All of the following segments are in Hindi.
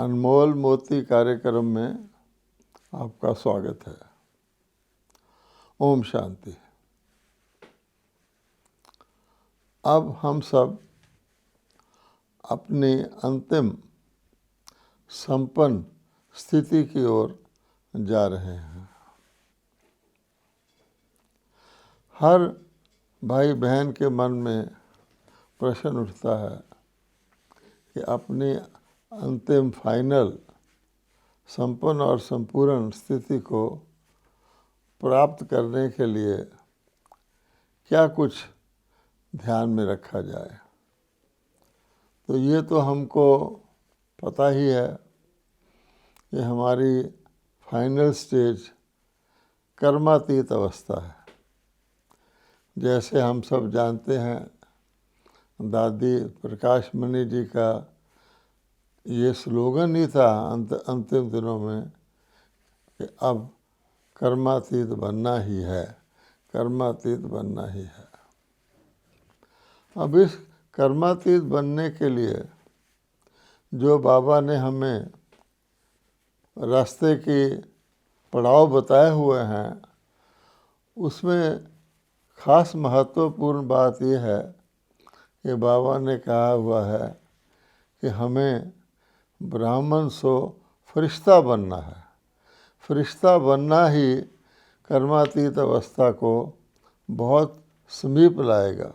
अनमोल मोती कार्यक्रम में आपका स्वागत है। ओम शांति। अब हम सब अपनी अंतिम संपन्न स्थिति की ओर जा रहे हैं। हर भाई बहन के मन में प्रश्न उठता है कि अपनी अंतिम फाइनल संपन्न और संपूर्ण स्थिति को प्राप्त करने के लिए क्या कुछ ध्यान में रखा जाए। तो ये तो हमको पता ही है कि हमारी फाइनल स्टेज कर्मातीत अवस्था है। जैसे हम सब जानते हैं, दादी प्रकाश मणि जी का ये स्लोगन ही था अंतिम दिनों में कि अब कर्मातीत बनना ही है, कर्मातीत बनना ही है। अब इस कर्मातीत बनने के लिए जो बाबा ने हमें रास्ते की पड़ाव बताए हुए हैं, उसमें खास महत्वपूर्ण बात यह है कि बाबा ने कहा हुआ है कि हमें ब्राह्मण सो फरिश्ता बनना है। फरिश्ता बनना ही कर्मातीत अवस्था को बहुत समीप लाएगा।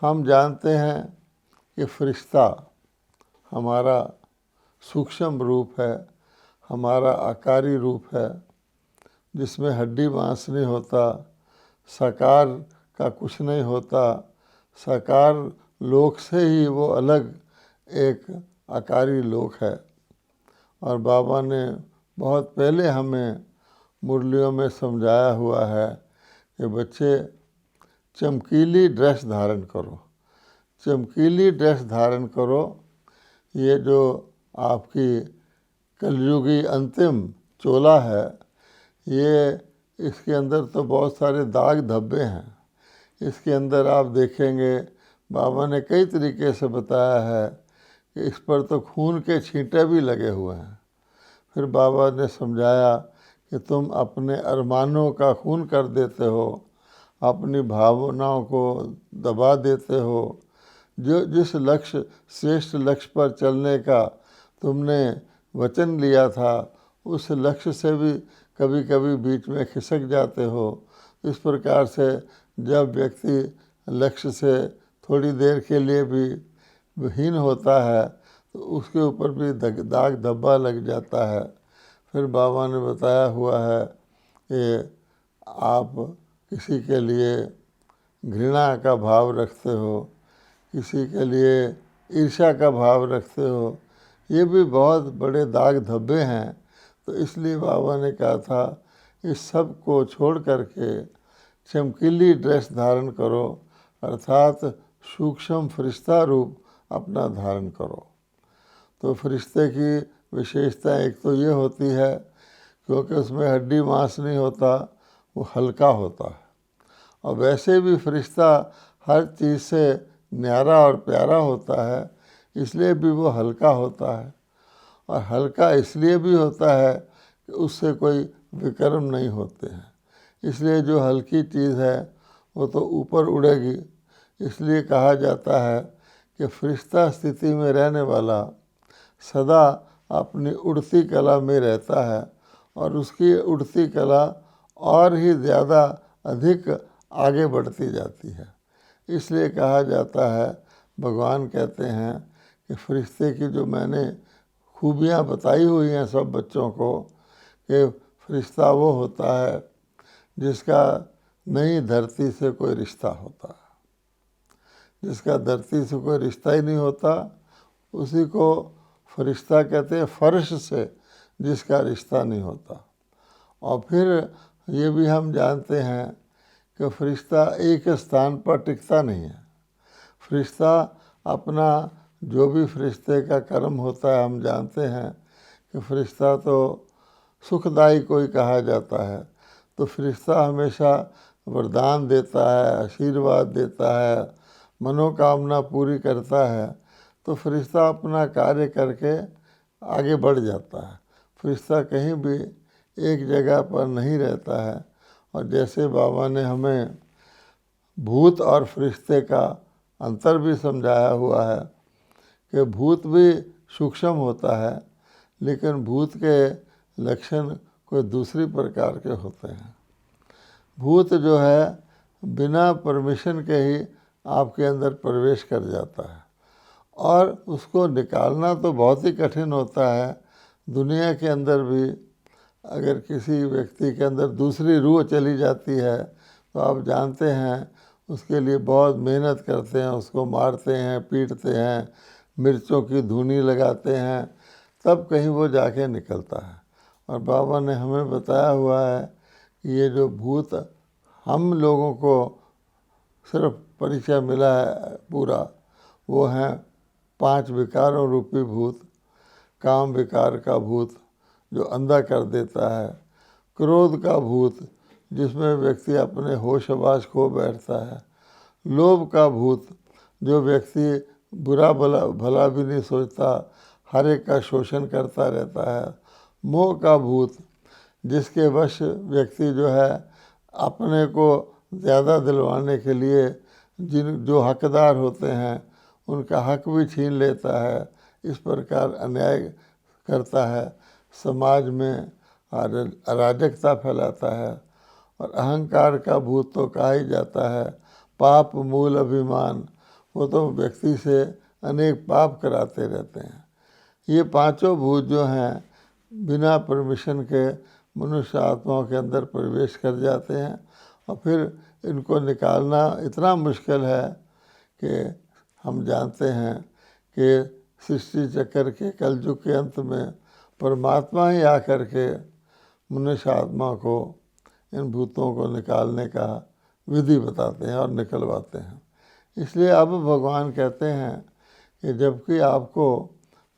हम जानते हैं कि फरिश्ता हमारा सूक्ष्म रूप है, हमारा आकारी रूप है, जिसमें हड्डी मांस नहीं होता, साकार का कुछ नहीं होता। साकार लोक से ही वो अलग एक आकारी लोक है। और बाबा ने बहुत पहले हमें मुरलियों में समझाया हुआ है कि बच्चे चमकीली ड्रेस धारण करो, चमकीली ड्रेस धारण करो। ये जो आपकी कलयुगी अंतिम चोला है, ये इसके अंदर तो बहुत सारे दाग धब्बे हैं। इसके अंदर आप देखेंगे बाबा ने कई तरीके से बताया है कि इस पर तो खून के छींटे भी लगे हुए हैं। फिर बाबा ने समझाया कि तुम अपने अरमानों का खून कर देते हो, अपनी भावनाओं को दबा देते हो। जो जिस लक्ष्य श्रेष्ठ लक्ष्य पर चलने का तुमने वचन लिया था, उस लक्ष्य से भी कभी कभी बीच में खिसक जाते हो। इस प्रकार से जब व्यक्ति लक्ष्य से थोड़ी देर के लिए भी हीन होता है तो उसके ऊपर भी दाग धब्बा लग जाता है। फिर बाबा ने बताया हुआ है कि आप किसी के लिए घृणा का भाव रखते हो, किसी के लिए ईर्ष्या का भाव रखते हो, ये भी बहुत बड़े दाग धब्बे हैं। तो इसलिए बाबा ने कहा था इस सब को छोड़ करके चमकीली ड्रेस धारण करो, अर्थात सूक्ष्म फरिश्ता रूप अपना धारण करो। तो फरिश्ते की विशेषता एक तो ये होती है क्योंकि उसमें हड्डी मांस नहीं होता, वो हल्का होता है। और वैसे भी फरिश्ता हर चीज़ से न्यारा और प्यारा होता है, इसलिए भी वो हल्का होता है। और हल्का इसलिए भी होता है कि उससे कोई विकर्म नहीं होते हैं। इसलिए जो हल्की चीज़ है वो तो ऊपर उड़ेगी। इसलिए कहा जाता है कि फरिश्ता स्थिति में रहने वाला सदा अपनी उड़ती कला में रहता है और उसकी उड़ती कला और ही ज़्यादा अधिक आगे बढ़ती जाती है। इसलिए कहा जाता है, भगवान कहते हैं कि फरिश्ते की जो मैंने खूबियाँ बताई हुई हैं सब बच्चों को, कि फरिश्ता वो होता है जिसका नई धरती से कोई रिश्ता होता है। जिसका धरती से कोई रिश्ता ही नहीं होता, उसी को फरिश्ता कहते हैं। फर्श से जिसका रिश्ता नहीं होता। और फिर ये भी हम जानते हैं कि फरिश्ता एक स्थान पर टिकता नहीं है। फरिश्ता अपना जो भी फरिश्ते का कर्म होता है, हम जानते हैं कि फरिश्ता तो सुखदायी कोई कहा जाता है। तो फरिश्ता हमेशा वरदान देता है, आशीर्वाद देता है, मनोकामना पूरी करता है। तो फरिश्ता अपना कार्य करके आगे बढ़ जाता है। फरिश्ता कहीं भी एक जगह पर नहीं रहता है। और जैसे बाबा ने हमें भूत और फरिश्ते का अंतर भी समझाया हुआ है कि भूत भी सूक्ष्म होता है, लेकिन भूत के लक्षण कोई दूसरी प्रकार के होते हैं। भूत जो है बिना परमिशन के ही आपके अंदर प्रवेश कर जाता है और उसको निकालना तो बहुत ही कठिन होता है। दुनिया के अंदर भी अगर किसी व्यक्ति के अंदर दूसरी रूह चली जाती है तो आप जानते हैं उसके लिए बहुत मेहनत करते हैं, उसको मारते हैं, पीटते हैं, मिर्चों की धूनी लगाते हैं, तब कहीं वो जाके निकलता है। और बाबा ने हमें बताया हुआ है कि ये जो भूत हम लोगों को सिर्फ परिचय मिला है पूरा, वो हैं 5 विकारों रूपी भूत। काम विकार का भूत जो अंधा कर देता है, क्रोध का भूत जिसमें व्यक्ति अपने होश हवास खो बैठता है, लोभ का भूत जो व्यक्ति बुरा भला भी नहीं सोचता, हर एक का शोषण करता रहता है, मोह का भूत जिसके वश व्यक्ति जो है अपने को ज़्यादा दिलवाने के लिए जो हकदार होते हैं उनका हक भी छीन लेता है, इस प्रकार अन्याय करता है, समाज में अराजकता फैलाता है। और अहंकार का भूत तो कहा ही जाता है, पाप मूल अभिमान, वो तो व्यक्ति से अनेक पाप कराते रहते हैं। ये 5 भूत जो हैं बिना परमिशन के मनुष्य आत्माओं के अंदर प्रवेश कर जाते हैं और फिर इनको निकालना इतना मुश्किल है कि हम जानते हैं कि सृष्टि चक्र के कलयुग के अंत में परमात्मा ही आकर के मनुष्य आत्मा को, इन भूतों को निकालने का विधि बताते हैं और निकलवाते हैं। इसलिए अब भगवान कहते हैं कि जबकि आपको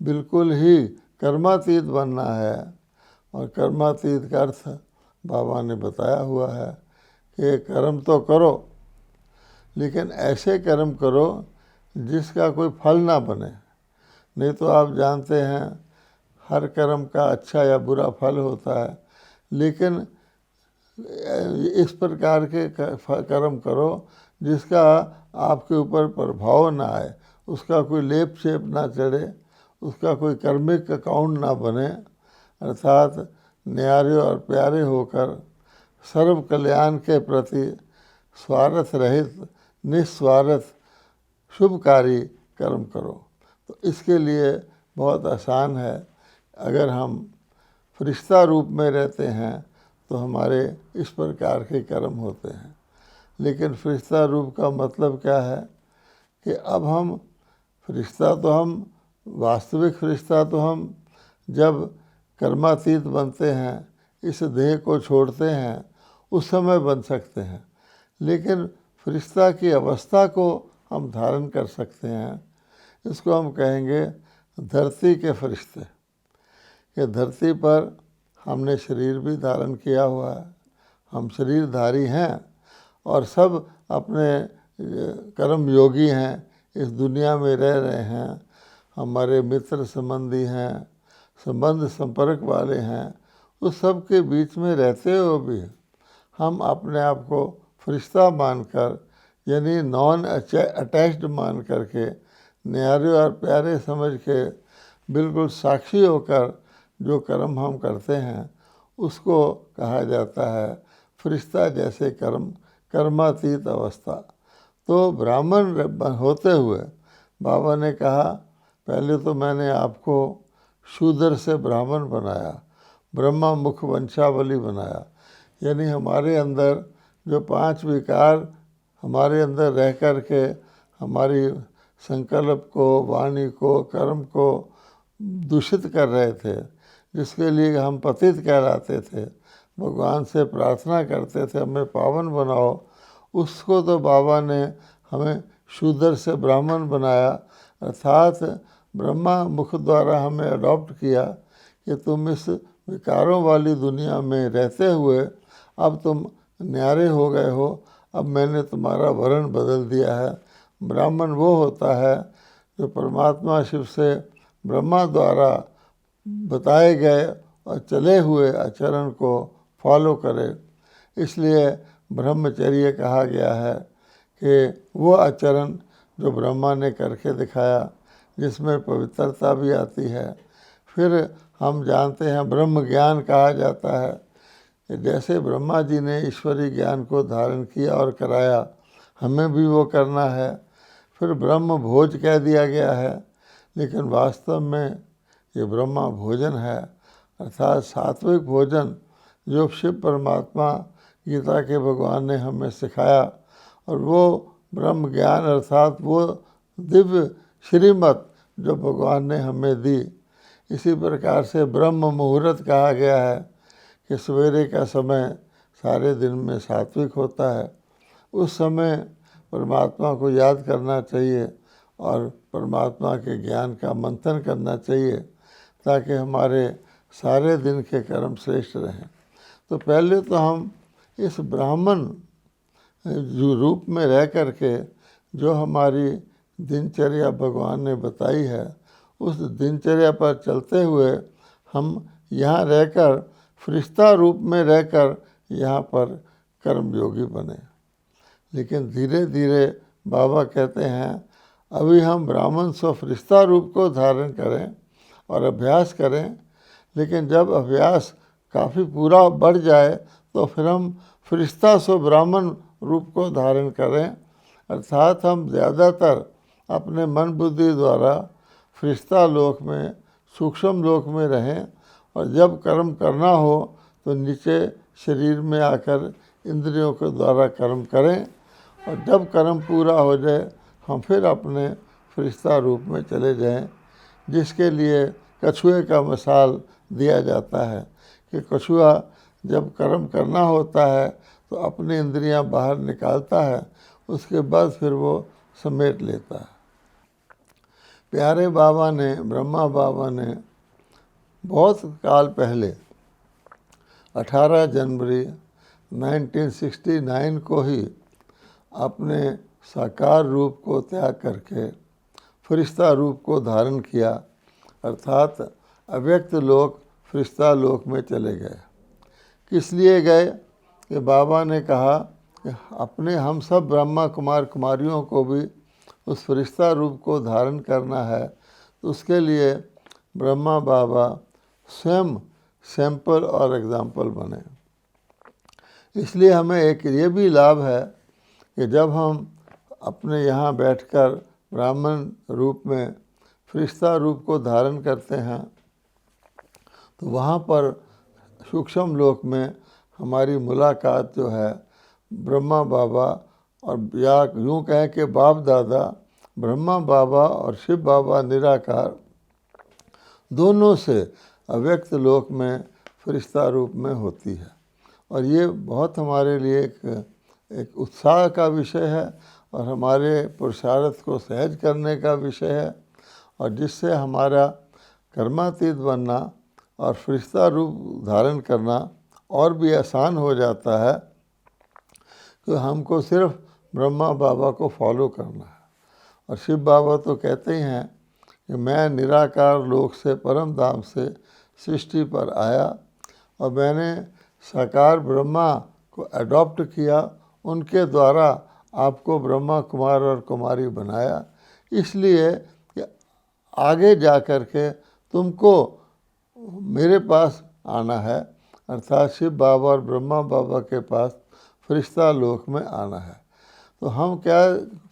बिल्कुल ही कर्मातीत बनना है, और कर्मातीत का अर्थ बाबा ने बताया हुआ है कि कर्म तो करो, लेकिन ऐसे कर्म करो जिसका कोई फल ना बने। नहीं तो आप जानते हैं हर कर्म का अच्छा या बुरा फल होता है, लेकिन इस प्रकार के कर्म करो जिसका आपके ऊपर प्रभाव ना आए, उसका कोई लेप शेप ना चढ़े, उसका कोई कर्मिक अकाउंट ना बने, अर्थात न्यारे और प्यारे होकर सर्व कल्याण के प्रति स्वार्थ रहित निस्वार्थ शुभकारी कर्म करो। तो इसके लिए बहुत आसान है। अगर हम फरिश्ता रूप में रहते हैं तो हमारे इस प्रकार के कर्म होते हैं, लेकिन फरिश्ता रूप का मतलब क्या है कि अब हम फरिश्ता तो हम वास्तविक फरिश्ता तो हम जब कर्मातीत बनते हैं, इस देह को छोड़ते हैं, उस समय बन सकते हैं, लेकिन फरिश्ता की अवस्था को हम धारण कर सकते हैं। इसको हम कहेंगे धरती के फरिश्ते। कि धरती पर हमने शरीर भी धारण किया हुआ है, हम शरीरधारी हैं और सब अपने कर्म योगी हैं, इस दुनिया में रह रहे हैं, हमारे मित्र संबंधी हैं, संबंध संपर्क वाले हैं, उस सब के बीच में रहते हुए भी हम अपने आप को फरिश्ता मानकर, यानी नॉन अटैच्ड मान करके, न्यारे और प्यारे समझ के बिल्कुल साक्षी होकर जो कर्म हम करते हैं उसको कहा जाता है फरिश्ता जैसे कर्म, कर्मातीत अवस्था। तो ब्राह्मण होते हुए बाबा ने कहा, पहले तो मैंने आपको शूद्र से ब्राह्मण बनाया, ब्रह्मा मुख वंशावली बनाया, यानी हमारे अंदर जो 5 विकार हमारे अंदर रह कर के हमारी संकल्प को, वाणी को, कर्म को दूषित कर रहे थे, जिसके लिए हम पतित कहलाते थे, भगवान से प्रार्थना करते थे हमें पावन बनाओ, उसको तो बाबा ने हमें शूद्र से ब्राह्मण बनाया, अर्थात ब्रह्मा मुख द्वारा हमें अडॉप्ट किया कि तुम इस विकारों वाली दुनिया में रहते हुए अब तुम न्यारे हो गए हो, अब मैंने तुम्हारा वर्ण बदल दिया है। ब्राह्मण वो होता है जो परमात्मा शिव से ब्रह्मा द्वारा बताए गए और चले हुए आचरण को फॉलो करें। इसलिए ब्रह्मचर्य कहा गया है कि वो आचरण जो ब्रह्मा ने करके दिखाया, जिसमें पवित्रता भी आती है। फिर हम जानते हैं ब्रह्म ज्ञान कहा जाता है कि जैसे ब्रह्मा जी ने ईश्वरीय ज्ञान को धारण किया और कराया, हमें भी वो करना है। फिर ब्रह्म भोज कह दिया गया है, लेकिन वास्तव में ये ब्रह्मा भोजन है, अर्थात सात्विक भोजन जो शिव परमात्मा गीता के भगवान ने हमें सिखाया। और वो ब्रह्म ज्ञान अर्थात वो दिव्य श्रीमत जो भगवान ने हमें दी। इसी प्रकार से ब्रह्म मुहूर्त कहा गया है कि सवेरे का समय सारे दिन में सात्विक होता है। उस समय परमात्मा को याद करना चाहिए और परमात्मा के ज्ञान का मंथन करना चाहिए, ताकि हमारे सारे दिन के कर्म श्रेष्ठ रहें। तो पहले तो हम इस ब्राह्मण जो रूप में रह कर के जो हमारी दिनचर्या भगवान ने बताई है, उस दिनचर्या पर चलते हुए हम यहाँ रहकर फरिश्ता रूप में रहकर यहाँ पर कर्मयोगी बने। लेकिन धीरे धीरे बाबा कहते हैं अभी हम ब्राह्मण स्व फरिश्ता रूप को धारण करें और अभ्यास करें, लेकिन जब अभ्यास काफ़ी पूरा बढ़ जाए तो फिर हम फरिश्ता स्व ब्राह्मण रूप को धारण करें। अर्थात हम ज़्यादातर अपने मन बुद्धि द्वारा फरिश्ता लोक में, सूक्ष्म लोक में रहें, और जब कर्म करना हो तो नीचे शरीर में आकर इंद्रियों के द्वारा कर्म करें, और जब कर्म पूरा हो जाए हम फिर अपने फरिश्ता रूप में चले जाएं। जिसके लिए कछुए का मिसाल दिया जाता है कि कछुआ जब कर्म करना होता है तो अपनी इंद्रियां बाहर निकालता है, उसके बाद फिर वो समेट लेता है। प्यारे बाबा ने, ब्रह्मा बाबा ने बहुत काल पहले 18 जनवरी 1969 को ही अपने साकार रूप को त्याग करके फरिश्ता रूप को धारण किया, अर्थात अव्यक्त लोक फरिश्ता लोक में चले गए। किस लिए गए कि बाबा ने कहा कि अपने हम सब ब्रह्मा कुमार कुमारियों को भी उस फरिश्ता रूप को धारण करना है। तो उसके लिए ब्रह्मा बाबा स्वयं सैंपल और एग्जाम्पल बने। इसलिए हमें एक ये भी लाभ है कि जब हम अपने यहाँ बैठकर ब्राह्मण रूप में फरिश्ता रूप को धारण करते हैं तो वहाँ पर सूक्ष्म लोक में हमारी मुलाकात जो है ब्रह्मा बाबा और या यूँ कहें कि बाप दादा ब्रह्मा बाबा और शिव बाबा निराकार दोनों से अव्यक्त लोक में फरिश्ता रूप में होती है। और ये बहुत हमारे लिए एक उत्साह का विषय है और हमारे पुरुषार्थ को सहज करने का विषय है, और जिससे हमारा कर्मातीत बनना और फरिश्ता रूप धारण करना और भी आसान हो जाता है कि हमको सिर्फ ब्रह्मा बाबा को फॉलो करना है। और शिव बाबा तो कहते ही हैं कि मैं निराकार लोक से परम धाम से सृष्टि पर आया और मैंने साकार ब्रह्मा को अडॉप्ट किया, उनके द्वारा आपको ब्रह्मा कुमार और कुमारी बनाया, इसलिए कि आगे जा कर के तुमको मेरे पास आना है, अर्थात शिव बाबा और ब्रह्मा बाबा के पास फरिश्ता लोक में आना है। तो हम क्या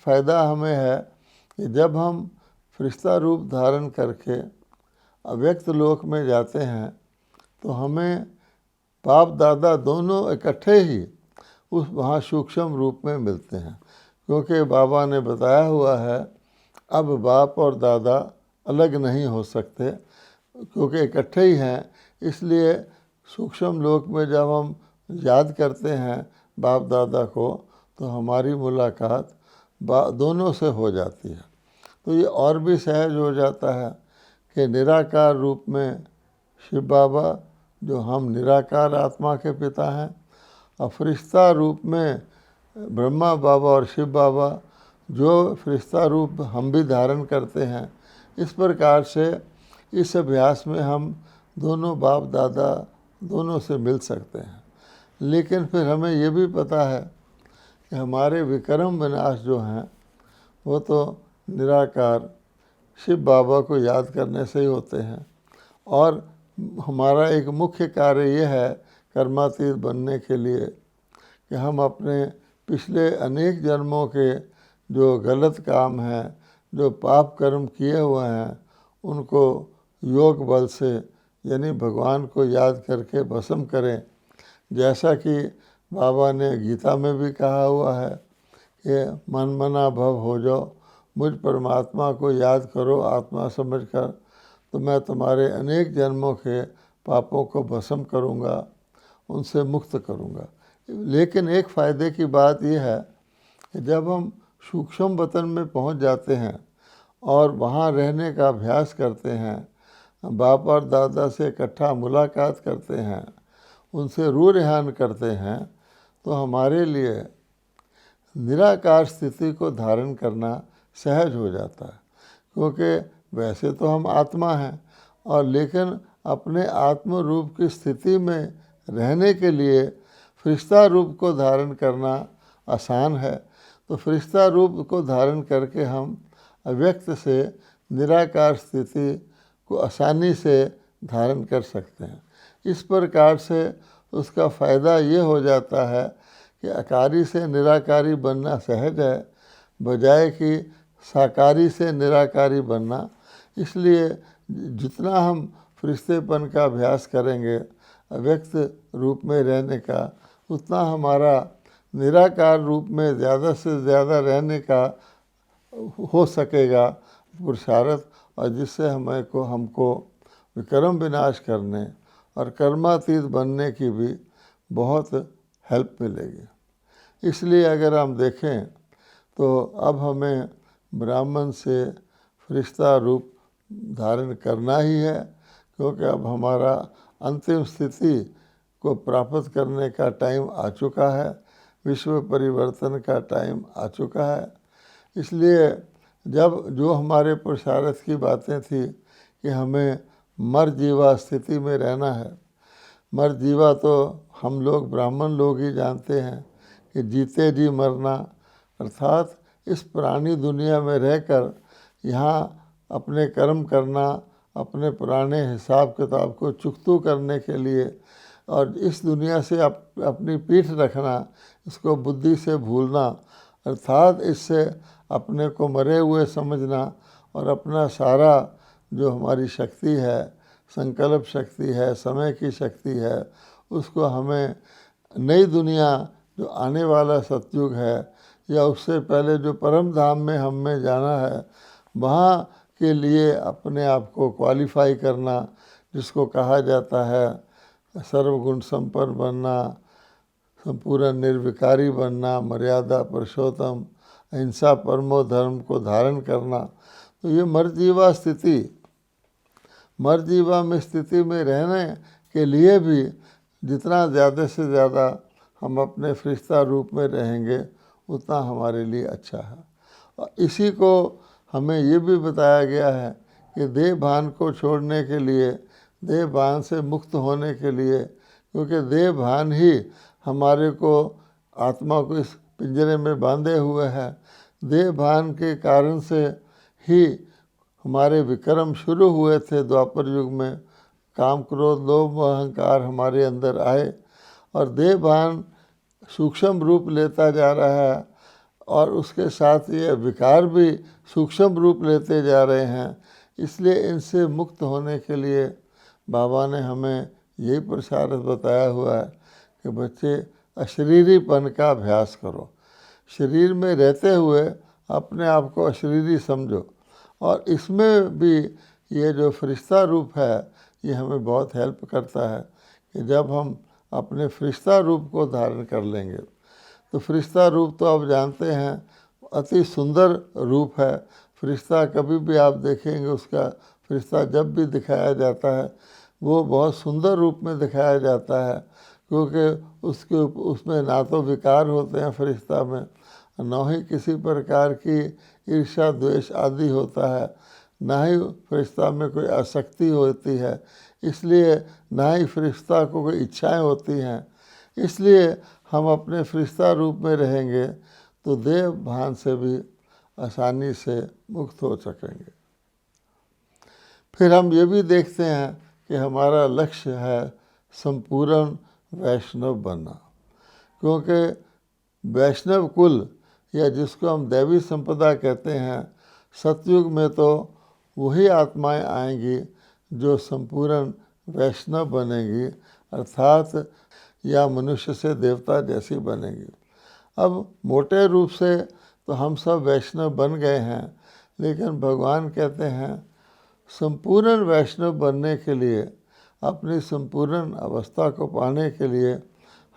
फ़ायदा हमें है कि जब हम फरिश्ता रूप धारण करके अव्यक्त लोक में जाते हैं तो हमें बाप दादा दोनों इकट्ठे ही उस वहाँ सूक्ष्म रूप में मिलते हैं, क्योंकि बाबा ने बताया हुआ है अब बाप और दादा अलग नहीं हो सकते, क्योंकि इकट्ठे ही हैं। इसलिए सूक्ष्म लोक में जब हम याद करते हैं बाप दादा को तो हमारी मुलाकात दोनों से हो जाती है। तो ये और भी सहज हो जाता है कि निराकार रूप में शिव बाबा जो हम निराकार आत्मा के पिता हैं, और फरिश्ता रूप में ब्रह्मा बाबा और शिव बाबा जो फरिश्ता रूप हम भी धारण करते हैं। इस प्रकार से इस अभ्यास में हम दोनों बाप दादा दोनों से मिल सकते हैं। लेकिन फिर हमें ये भी पता है कि हमारे विक्रम विनाश जो हैं वो तो निराकार शिव बाबा को याद करने से ही होते हैं। और हमारा एक मुख्य कार्य ये है कर्मातीत बनने के लिए कि हम अपने पिछले अनेक जन्मों के जो गलत काम हैं, जो पाप कर्म किए हुए हैं, उनको योग बल से यानी भगवान को याद करके भस्म करें। जैसा कि बाबा ने गीता में भी कहा हुआ है कि मन मना भव हो जाओ, मुझ परमात्मा को याद करो आत्मा समझकर, तो मैं तुम्हारे अनेक जन्मों के पापों को भस्म करूँगा, उनसे मुक्त करूँगा। लेकिन एक फ़ायदे की बात यह है कि जब हम सूक्ष्म वतन में पहुँच जाते हैं और वहाँ रहने का अभ्यास करते हैं, बाप और दादा से इकट्ठा मुलाकात करते हैं, उनसे रू रिहान करते हैं, तो हमारे लिए निराकार स्थिति को धारण करना सहज हो जाता है। क्योंकि वैसे तो हम आत्मा हैं और लेकिन अपने आत्म रूप की स्थिति में रहने के लिए फरिश्ता रूप को धारण करना आसान है। तो फरिश्ता रूप को धारण करके हम अव्यक्त से निराकार स्थिति को आसानी से धारण कर सकते हैं। इस प्रकार से उसका फ़ायदा ये हो जाता है कि आकारी से निराकारी बनना सहज है, बजाय कि साकारी से निराकारी बनना। इसलिए जितना हम फरिश्तेपन का अभ्यास करेंगे अव्यक्त रूप में रहने का, उतना हमारा निराकार रूप में ज़्यादा से ज़्यादा रहने का हो सकेगा पुरुषार्थ, और जिससे हमको विक्रम विनाश करने और कर्मातीत बनने की भी बहुत हेल्प मिलेगी। इसलिए अगर हम देखें तो अब हमें ब्राह्मण से फरिश्ता रूप धारण करना ही है, क्योंकि अब हमारा अंतिम स्थिति को प्राप्त करने का टाइम आ चुका है, विश्व परिवर्तन का टाइम आ चुका है। इसलिए जब जो हमारे पुरुषार्थ की बातें थी कि हमें मर जीवा स्थिति में रहना है, मर जीवा तो हम लोग ब्राह्मण लोग ही जानते हैं कि जीते जी मरना, अर्थात इस पुरानी दुनिया में रहकर यहाँ अपने कर्म करना, अपने पुराने हिसाब किताब को चुकतू करने के लिए, और इस दुनिया से अपनी पीठ रखना, इसको बुद्धि से भूलना, अर्थात इससे अपने को मरे हुए समझना और अपना सारा जो हमारी शक्ति है, संकल्प शक्ति है, समय की शक्ति है, उसको हमें नई दुनिया जो आने वाला सतयुग है या उससे पहले जो परम धाम में हमें जाना है, वहाँ के लिए अपने आप को क्वालिफाई करना, जिसको कहा जाता है सर्वगुण संपन्न बनना, संपूर्ण निर्विकारी बनना, मर्यादा पुरुषोत्तम, अहिंसा परमो धर्म को धारण करना। तो ये मरजीवा स्थिति, मरजीवा में स्थिति में रहने के लिए भी जितना ज़्यादा से ज़्यादा हम अपने फरिश्ता रूप में रहेंगे उतना हमारे लिए अच्छा है। और इसी को हमें ये भी बताया गया है कि देह भान को छोड़ने के लिए, देह भान से मुक्त होने के लिए, क्योंकि देह भान ही हमारे को आत्मा को इस पिंजरे में बांधे हुए है। देह भान के कारण से ही हमारे विक्रम शुरू हुए थे द्वापर युग में, काम क्रोध लोभ अहंकार हमारे अंदर आए और देह भान सूक्ष्म रूप लेता जा रहा है और उसके साथ ये विकार भी सूक्ष्म रूप लेते जा रहे हैं। इसलिए इनसे मुक्त होने के लिए बाबा ने हमें यही पुरुषार्थ बताया हुआ है कि बच्चे अशरीरीपन का अभ्यास करो, शरीर में रहते हुए अपने आप को अशरीरी समझो। और इसमें भी ये जो फरिश्ता रूप है ये हमें बहुत हेल्प करता है कि जब हम अपने फरिश्ता रूप को धारण कर लेंगे, तो फरिश्ता रूप तो आप जानते हैं अति सुंदर रूप है। फरिश्ता कभी भी आप देखेंगे, उसका फरिश्ता जब भी दिखाया जाता है वो बहुत सुंदर रूप में दिखाया जाता है, क्योंकि उसमें ना तो विकार होते हैं फरिश्ता में, न ही किसी प्रकार की ईर्ष्या द्वेष आदि होता है, ना ही फरिश्ता में कोई आसक्ति होती है, इसलिए ना ही फरिश्ता को कोई इच्छाएं होती हैं। इसलिए हम अपने फरिश्ता रूप में रहेंगे तो देह भान से भी आसानी से मुक्त हो सकेंगे। फिर हम ये भी देखते हैं कि हमारा लक्ष्य है संपूर्ण वैष्णव बनना, क्योंकि वैष्णव कुल या जिसको हम दैवी संपदा कहते हैं, सतयुग में तो वही आत्माएं आएंगी जो संपूर्ण वैष्णव बनेंगी, अर्थात या मनुष्य से देवता जैसी बनेगी। अब मोटे रूप से तो हम सब वैष्णव बन गए हैं, लेकिन भगवान कहते हैं संपूर्ण वैष्णव बनने के लिए, अपनी संपूर्ण अवस्था को पाने के लिए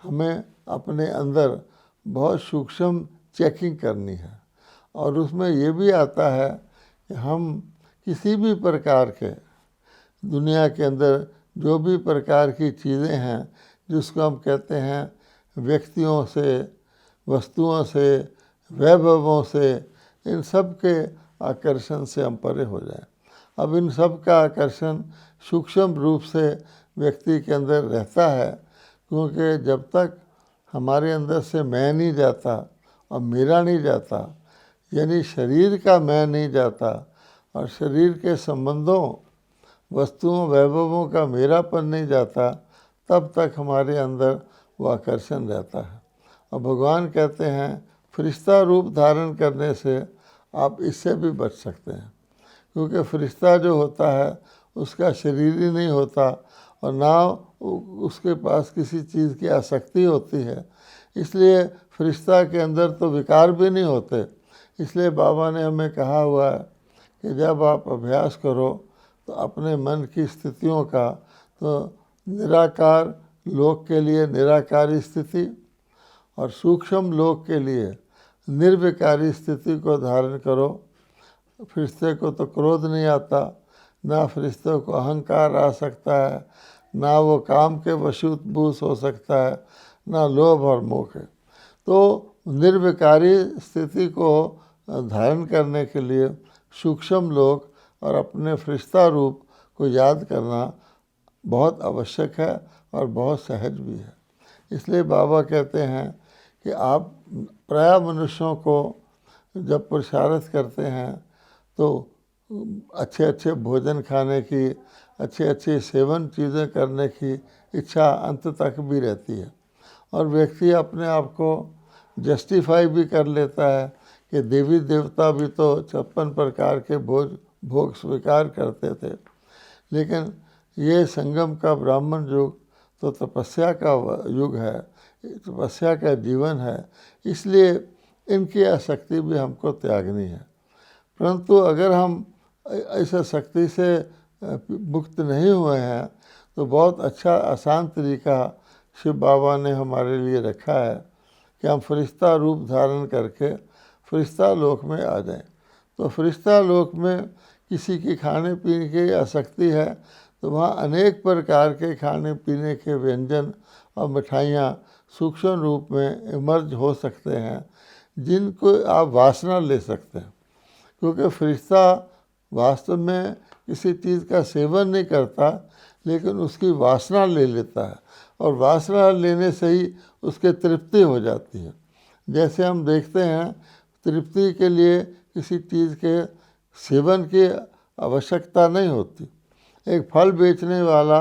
हमें अपने अंदर बहुत सूक्ष्म चेकिंग करनी है। और उसमें ये भी आता है कि हम किसी भी प्रकार के दुनिया के अंदर जो भी प्रकार की चीज़ें हैं, जिसको हम कहते हैं व्यक्तियों से, वस्तुओं से, वैभवों से, इन सब के आकर्षण से हम परे हो जाएं। अब इन सब का आकर्षण सूक्ष्म रूप से व्यक्ति के अंदर रहता है, क्योंकि जब तक हमारे अंदर से मैं नहीं जाता और मेरा नहीं जाता, यानी शरीर का मैं नहीं जाता और शरीर के संबंधों, वस्तुओं, वैभवों का मेरापन नहीं जाता, तब तक हमारे अंदर वो आकर्षण रहता है। और भगवान कहते हैं फरिश्ता रूप धारण करने से आप इससे भी बच सकते हैं, क्योंकि फरिश्ता जो होता है उसका शरीर ही नहीं होता और ना उसके पास किसी चीज़ की आसक्ति होती है, इसलिए फरिश्ता के अंदर तो विकार भी नहीं होते। इसलिए बाबा ने हमें कहा हुआ है कि जब आप अभ्यास करो तो अपने मन की स्थितियों का, तो निराकार लोक के लिए निराकारी स्थिति और सूक्ष्म लोक के लिए निर्विकारी स्थिति को धारण करो। फरिश्ते को तो क्रोध नहीं आता, ना फरिश्ते को अहंकार आ सकता है, ना वो काम के वशीभूत हो सकता है, ना लोभ और मोह के। तो निर्विकारी स्थिति को धारण करने के लिए सूक्ष्म लोक और अपने फरिश्ता रूप को याद करना बहुत आवश्यक है और बहुत सहज भी है। इसलिए बाबा कहते हैं कि आप प्राय मनुष्यों को जब पुरुषार्थ करते हैं तो अच्छे अच्छे भोजन खाने की, अच्छे अच्छे सेवन चीज़ें करने की इच्छा अंत तक भी रहती है, और व्यक्ति अपने आप को जस्टिफाई भी कर लेता है कि देवी देवता भी तो 56 प्रकार के भोग स्वीकार करते थे। लेकिन ये संगम का ब्राह्मण युग तो तपस्या का युग है, तपस्या का जीवन है, इसलिए इनकी आसक्ति भी हमको त्यागनी है। परंतु अगर हम ऐसा शक्ति से मुक्त नहीं हुए हैं तो बहुत अच्छा आसान तरीका शिव बाबा ने हमारे लिए रखा है कि हम फरिश्ता रूप धारण करके फरिश्ता लोक में आ जाएं। तो फरिश्ता लोक में किसी की खाने पीने की आसक्ति है तो वहाँ अनेक प्रकार के खाने पीने के व्यंजन और मिठाइयाँ सूक्ष्म रूप में इमर्ज हो सकते हैं, जिनको आप वासना ले सकते हैं। क्योंकि फरिश्ता वास्तव में किसी चीज़ का सेवन नहीं करता, लेकिन उसकी वासना ले लेता है, और वासना लेने से ही उसके तृप्ति हो जाती है। जैसे हम देखते हैं तृप्ति के लिए किसी चीज़ के सेवन की आवश्यकता नहीं होती। एक फल बेचने वाला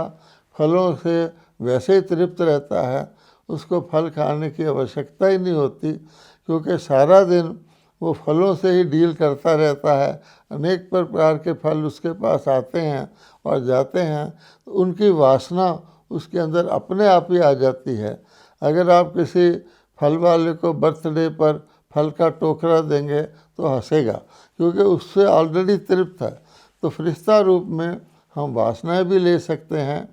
फलों से वैसे ही तृप्त रहता है, उसको फल खाने की आवश्यकता ही नहीं होती, क्योंकि सारा दिन वो फलों से ही डील करता रहता है। अनेक प्रकार के फल उसके पास आते हैं और जाते हैं, तो उनकी वासना उसके अंदर अपने आप ही आ जाती है। अगर आप किसी फल वाले को बर्थडे पर फल का टोकरा देंगे तो हंसेगा, क्योंकि उससे ऑलरेडी तृप्त है। तो फरिश्ता रूप में हम वासनाएं भी ले सकते हैं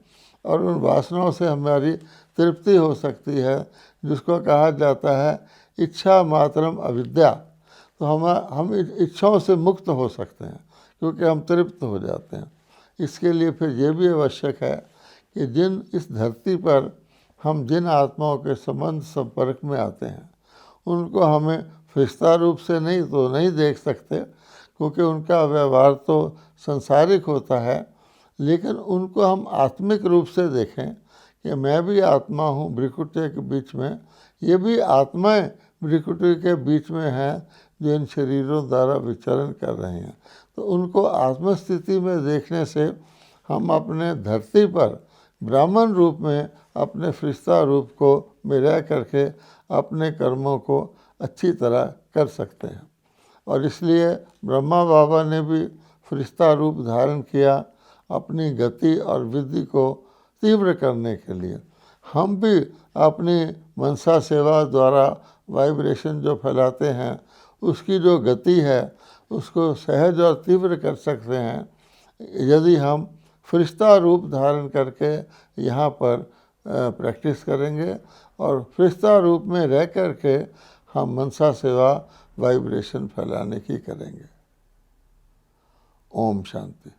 और उन वासनाओं से हमारी तृप्ति हो सकती है, जिसको कहा जाता है इच्छा मात्रम अविद्या। तो हम इच्छाओं से मुक्त हो सकते हैं, क्योंकि हम तृप्त हो जाते हैं। इसके लिए फिर ये भी आवश्यक है कि जिन इस धरती पर हम जिन आत्माओं के संबंध संपर्क में आते हैं, उनको हमें फरिश्ता रूप से नहीं तो नहीं देख सकते, क्योंकि उनका व्यवहार तो संसारिक होता है, लेकिन उनको हम आत्मिक रूप से देखें कि मैं भी आत्मा हूँ भ्रिकुटी के बीच में, ये भी आत्माएं भ्रिकुटी के बीच में हैं जो इन शरीरों द्वारा विचरण कर रहे हैं। तो उनको आत्मस्थिति में देखने से हम अपने धरती पर ब्राह्मण रूप में अपने फरिश्ता रूप को मिला करके अपने कर्मों को अच्छी तरह कर सकते हैं। और इसलिए ब्रह्मा बाबा ने भी फरिश्ता रूप धारण किया अपनी गति और वृद्धि को तीव्र करने के लिए। हम भी अपनी मनसा सेवा द्वारा वाइब्रेशन जो फैलाते हैं उसकी जो गति है उसको सहज और तीव्र कर सकते हैं यदि हम फरिश्ता रूप धारण करके यहाँ पर प्रैक्टिस करेंगे और फरिश्ता रूप में रह करके हम मनसा सेवा वाइब्रेशन फैलाने की करेंगे। ओम शांति।